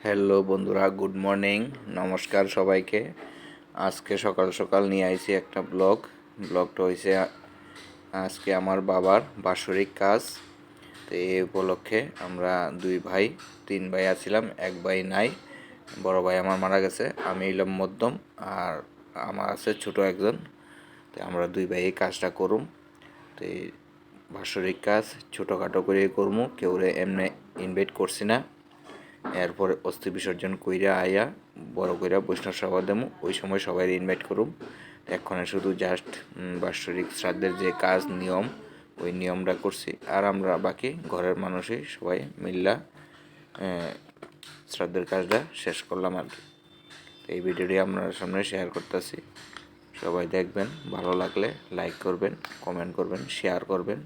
Hello বন্ধুরা, good morning. নমস্কার সবাইকে। আজকে সকাল সকাল নিয়ে আইছি একটা ব্লগটা হয়েছে আজকে আমার বাবার বাৎসরিক কাজ। তো এই উপলক্ষে আমরা তিন ভাই আছিলাম, এক ভাই নাই, বড় ভাই আমার মারা গেছে, আমি এলাম মধ্যম, আর আমার আছে ছোট একজন। তো আমরা দুই ভাই এই কাজটা করুম। তো এই বাৎসরিক কাজ ছোটোখাটো করে করবো, কেউরে এমনি ইনভাইট করছি না। এরপর অস্থি বিসর্জন কইরা আয়া বড় কইরা বৈষ্ণব সভা দেবো, ওই সময় সবাই ইনভাইট করুম। এক্ষণে শুধু জাস্ট বাৎসরিক শ্রাদ্ধের যে কাজ নিয়ম, ওই নিয়মটা করছি, আর আমরা বাকি ঘরের মানুষই সবাই মিল্লা শ্রাদ্ধের কাজটা শেষ করলাম আর কি। এই ভিডিওটি আপনার সামনে শেয়ার করতেছি, সবাই দেখবেন, ভালো লাগলে লাইক করবেন, কমেন্ট করবেন, শেয়ার করবেন।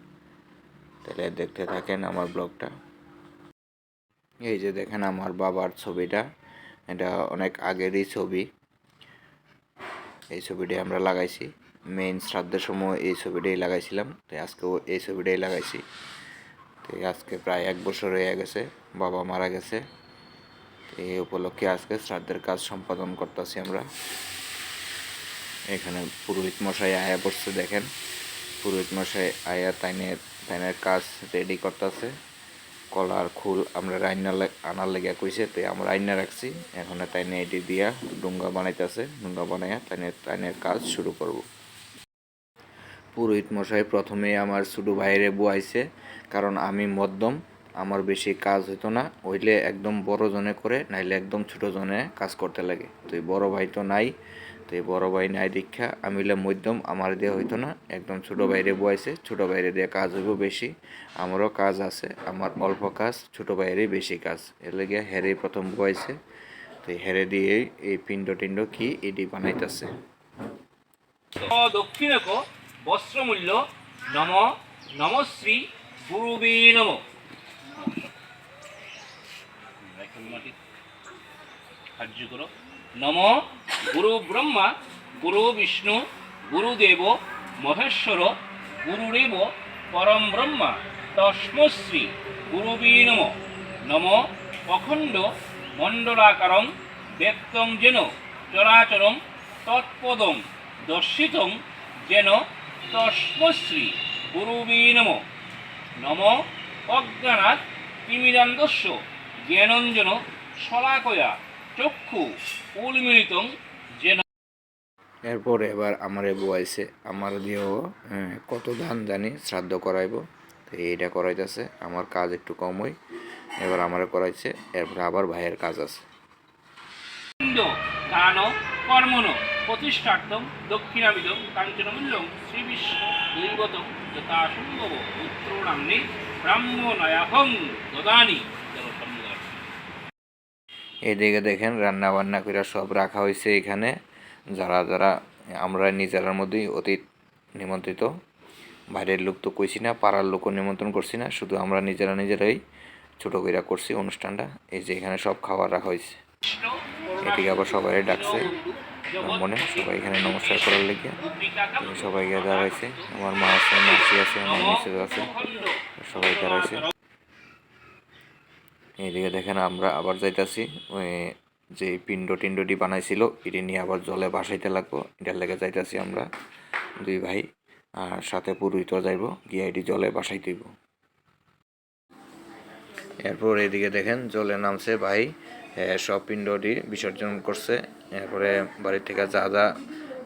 তাহলে দেখতে থাকেন আমার ব্লগটা। এই যে দেখেন আমার বাবার ছবিটা, এটা অনেক আগেরই ছবি। এই ছবিটাই আমরা লাগাইছি মেইন শ্রাদ্ধের সময়, এই ছবিটাই লাগাইছিলাম। তো আজকেও এই ছবিটাই লাগাইছি। তো আজকে প্রায় 1 বছর হয়ে গেছে বাবা মারা গেছে। এই উপলক্ষে আজকে শ্রাদ্ধের কাজ সম্পাদন করতেছি আমরা। এখানে পুরোহিত মশাই আয়া পড়ছে, দেখেন পুরোহিত মশাই আয়া তাইনের কাজ রেডি করতেছে। কলার খুল আমরা আনার লেগে কইছে, তো আমরা রান্না রাখছি। এখন তাইনে এটি দিয়া ডুঙ্গা বানাইতেছে, ডুঙ্গা বানাইয়া তাইনের কাজ শুরু করব। পুরোহিত মশাই প্রথমে আমার ছোটো ভাইরে বুয়াইছে, কারণ আমি মধ্যম, আমার বেশি কাজ হইতো না, হইলে একদম বড় জনে করে, নাইলে একদম ছোটো জনে কাজ করতে লাগে। তো এই বড় ভাই তো নাই, তো এই বড় ভাই নাই দীক্ষা আমি হইলাম মধ্যম, আমার দিয়ে হইতো না, একদম ছোটো ভাইরে বুয়াইছে। ছোটো ভাইরে দিয়ে কাজ হইব বেশি, আমারও কাজ আছে, আমার অল্প কাজ, ছোটো ভাইয়েরই বেশি কাজ, এর লেগে হেরেই প্রথম বুয়াইছে। তো হেরে দিয়েই এই পিণ্ড টিণ্ড কি এটি বানাইতেছে। দক্ষিণক বস্ত্রমূল্য নম নমশ্রী গুরুবে নম। কার্য করো। নম গুরু ব্রহ্মা গুরু বিষ্ণু গুরুদেব মহেশ্বর গুরুরেব পরম ব্রহ্মা তস্মশ্রী গুরুবে নম। নম অখণ্ড মণ্ডলাকারং ব্যক্তং যেন চরাচরং তৎপদং দর্শিতং যেন তস্মশ্রী গুরুবে নম। নম অজ্ঞানাৎ তিমিরান্ধস্য জ্ঞানঞ্জন শলাকয়া চক্ষু উন্মিলিতং যেন। এরপরে এবার আমারে বুয়াইছে, আমার দিয়েও কত ধান জানি শ্রাদ্ধ করাইব। তো এইটা করাইতেছে, আমার কাজ একটু কম হয়, এবার আমারে করাইছে। এরপরে আবার ভাইয়ের কাজ আছে। দান কর্মণ প্রতিষ্ঠার্থম দক্ষিণাবিদং কাঞ্চনমূল্যং শ্রীবিষ্ণু দৈবতং যথাসম্ভব পুত্রনাম্নে ব্রাহ্মণয়াহং দদানি। এদিকে দেখেন রান্না বান্না করে সব রাখা হয়েছে এখানে। যারা যারা আমরা নিজেরার মধ্যেই অতীত নিমন্ত্রিত, বাইরের লোক তো কইছি না, পাড়ার লোকও নিমন্ত্রণ করছি না, শুধু আমরা নিজেরাই ছোটো করে করছি অনুষ্ঠানটা। এই যে এখানে সব খাবার রাখা হয়েছে। এদিকে আবার সবাই ডাকছে ব্রাহ্মণে, সবাই এখানে নমস্কার করার লেগে সবাইকে দাঁড়াইছে। আমার মা আছে, মাসি আছে, আমার মিসেস আছে, সবাই দাঁড়াইছে। এইদিকে দেখেন আমরা আবার যাইতাছি, ওই যে পিণ্ড টিণ্ডটি বানাইছিল এটি নিয়ে আবার জলে ভাসাইতে লাগবো, এটার লেগে যাইতাছি আমরা দুই ভাই, আর সাথে পুরোহিত যাইব, গিয়ে এটি জলে ভাসাই দিব। এরপর এদিকে দেখেন জলে নামছে ভাই, সব পিণ্ডটি বিসর্জন করছে। এরপরে বাড়ির থেকে যা যা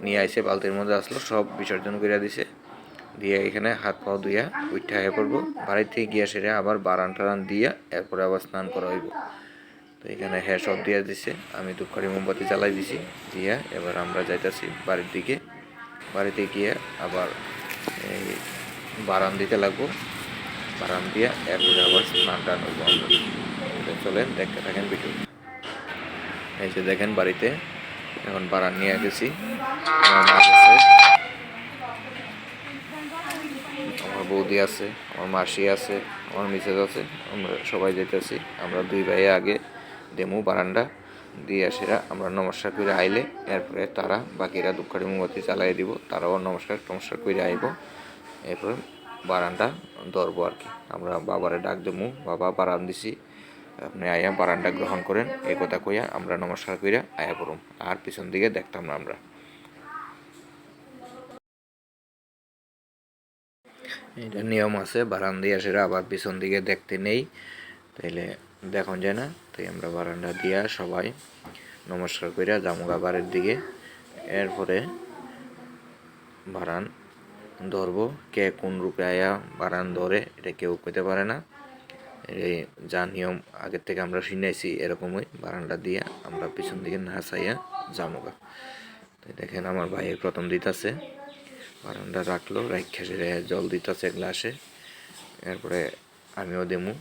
নিয়ে আইছে বালতির মধ্যে আসলো সব বিসর্জন করে দিছে, দিয়ে এখানে হাত পাও ধুইয়া উঠা হয়ে পড়বো। বাড়ির থেকে গিয়া সেরে আবার বারান টারান দিয়া এরপরে আবার স্নান করা হইব। তো এখানে সব দিয়ে দিছে, আমি ধূপকাঠি মোমবাতি জ্বালাই দিছি, দিয়া এবার আমরা যাইতাছি বাড়ির দিকে। বাড়িতে গিয়ে আবার এই বারান দিতে লাগবো, বারান দিয়া এরপরে আবার স্নান টান হইব। আমরা চলেন দেখতে থাকেন ভিডিও। এই যে দেখেন বাড়িতে এখন বারান নিয়ে গেছি, আমার বৌদি আছে, আমার মাসি আছে, আমার মিসেস আছে, আমরা সবাই যেতেছি। আমরা দুই ভাই আগে দেমু বারান্দা দিয়ে সেরা আমরা নমস্কার করে আইলে এরপরে তারা বাকিরা ধূপকাঠি মোমবাতি চালাই দিব, তারাও নমস্কার টমস্কার করে আইব। এরপরে বারান্দা ধরবো আর কি। আমরা বাবারে ডাক দেবো, বাবা বারান দিছি, আপনি আয়া বারান্দা গ্রহণ করেন এই কথা কইয়া আমরা নমস্কার কইরা আয়া পড়ুম, আর পিছন দিকে দেখতাম না আমরা। এটা নিয়ম আছে, বারান্দা দিয়ে সেটা আবার পিছন দিকে দেখতে নেই, তাইলে দেখুন যায় না। তাই আমরা বারান্দা দিয়া সবাই নমস্কার কইরা জামুগা বাড়ির দিকে। এরপরে বারান ধরবো, কে কোন রূপে আয়া বারান ধরে এটা কেউ কইতে পারে না। এই যা নিয়ম আগের থেকে আমরা শুনেছি এরকমই বারান্দা দিয়া আমরা পিছন দিকে না চাইয়া জামুগা। তাই দেখেন আমার ভাই প্রথম দিতাছে, বারান্দা রাখলো, রাখা সেরে জল দিতেছে গ্লাসে। এরপরে আমিও দেমু,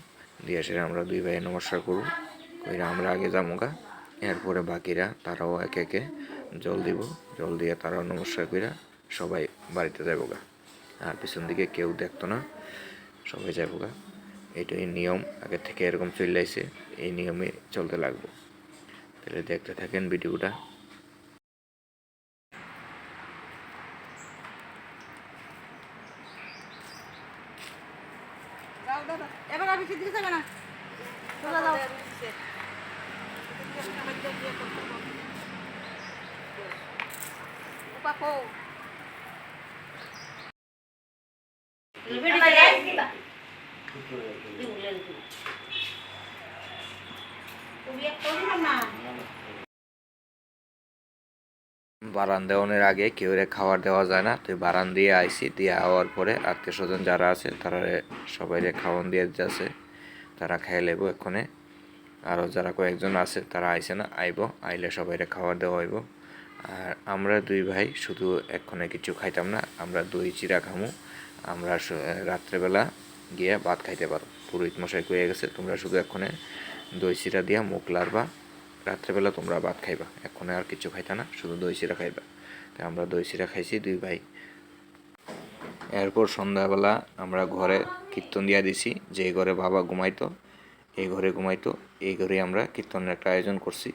দিয়ে সেরে আমরা দুই ভাই নমস্কার করব, কইরা আমরা আগে জামুগা। এরপরে বাকিরা তারাও একে একে জল দিব, জল দিয়ে তারাও নমস্কার কইরা সবাই বাড়িতে যাবো গা। আর পিছন দিকে কেউ দেখতো না, সবাই যাবো গা। এইটাই নিয়ম আগের থেকে এরকম চলে আসছে, এই নিয়মে চলতে লাগবো। তাহলে দেখতে থাকেন ভিডিওটা। এবার আর বেশি দিকে যাবে না, চলে যাও। পাপো বারান দেওয়ানোর আগে কেউ খাবার দেওয়া যায় না, তো বারান দিয়ে আইসি, দিয়ে আওয়ার পরে আত্মীয় স্বজন যারা আছে তারা সবাই খাওয়ান দিয়ে যাচ্ছে, তারা খাই লেব এক্ষণে। আরও যারা কয়েকজন আছে তারা আইসে না, আইব, আইলে সবাই খাবার দেওয়া হইব। আর আমরা দুই ভাই শুধু এক্ষণে কিছু খাইতাম না, আমরা দই চিরা খামু। আমরা রাত্রেবেলা গিয়ে ভাত খাইতে পারো, পুরোহিত মশাই কয়ে গেছে তোমরা শুধু এক্ষণে দই চিরা দিয়া মুখ লারবা, রাত্রেবেলা তোমরা ভাত খাইবা, এখন আর কিছু খাইতা না, শুধু দই চিরা খাইবা। তাই আমরা দই চিরা খাইছি দুই ভাই। এরপর সন্ধ্যাবেলা আমরা ঘরে কীর্তন দিয়া দিছি, যে ঘরে বাবা ঘুমাইতো এই ঘরে ঘুমাইতো, এই ঘরে আমরা কীর্তনের একটা আয়োজন করছি।